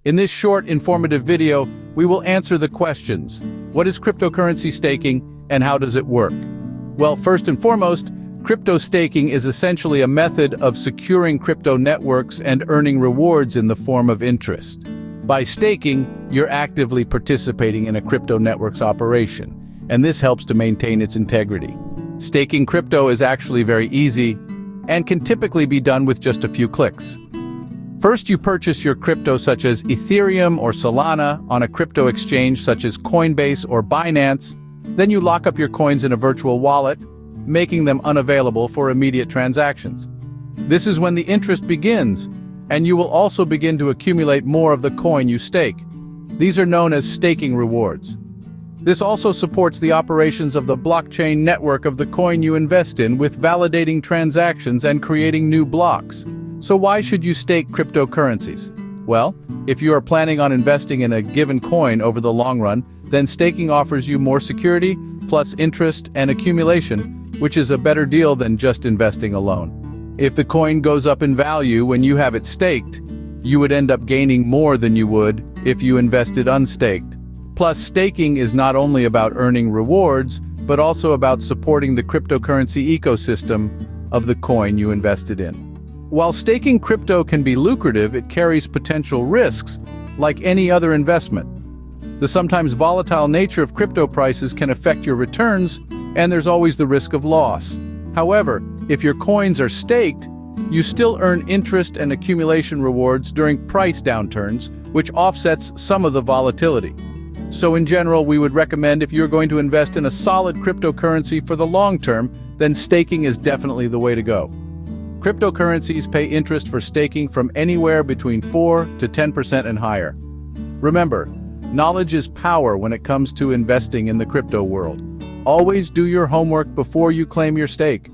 In this short, informative video, we will answer the questions: what is cryptocurrency staking and how does it work? Well, first and foremost, crypto staking is essentially a method of securing crypto networks and earning rewards in the form of interest. By staking, you're actively participating in a crypto network's operation, and this helps to maintain its integrity. Staking crypto is actually very easy and can typically be done with just a few clicks. First, you purchase your crypto such as Ethereum or Solana on a crypto exchange such as Coinbase or Binance. Then you lock up your coins in a virtual wallet, making them unavailable for immediate transactions. This is when the interest begins, and you will also begin to accumulate more of the coin you stake. These are known as staking rewards. This also supports the operations of the blockchain network of the coin you invest in, with validating transactions and creating new blocks. So why should you stake cryptocurrencies? Well, if you are planning on investing in a given coin over the long run, then staking offers you more security, plus interest and accumulation, which is a better deal than just investing alone. If the coin goes up in value when you have it staked, you would end up gaining more than you would if you invested unstaked. Plus, staking is not only about earning rewards, but also about supporting the cryptocurrency ecosystem of the coin you invested in. While staking crypto can be lucrative, it carries potential risks, like any other investment. The sometimes volatile nature of crypto prices can affect your returns, and there's always the risk of loss. However, if your coins are staked, you still earn interest and accumulation rewards during price downturns, which offsets some of the volatility. So in general, we would recommend, if you're going to invest in a solid cryptocurrency for the long term, then staking is definitely the way to go. Cryptocurrencies pay interest for staking from anywhere between 4 to 10% and higher. Remember, knowledge is power when it comes to investing in the crypto world. Always do your homework before you claim your stake.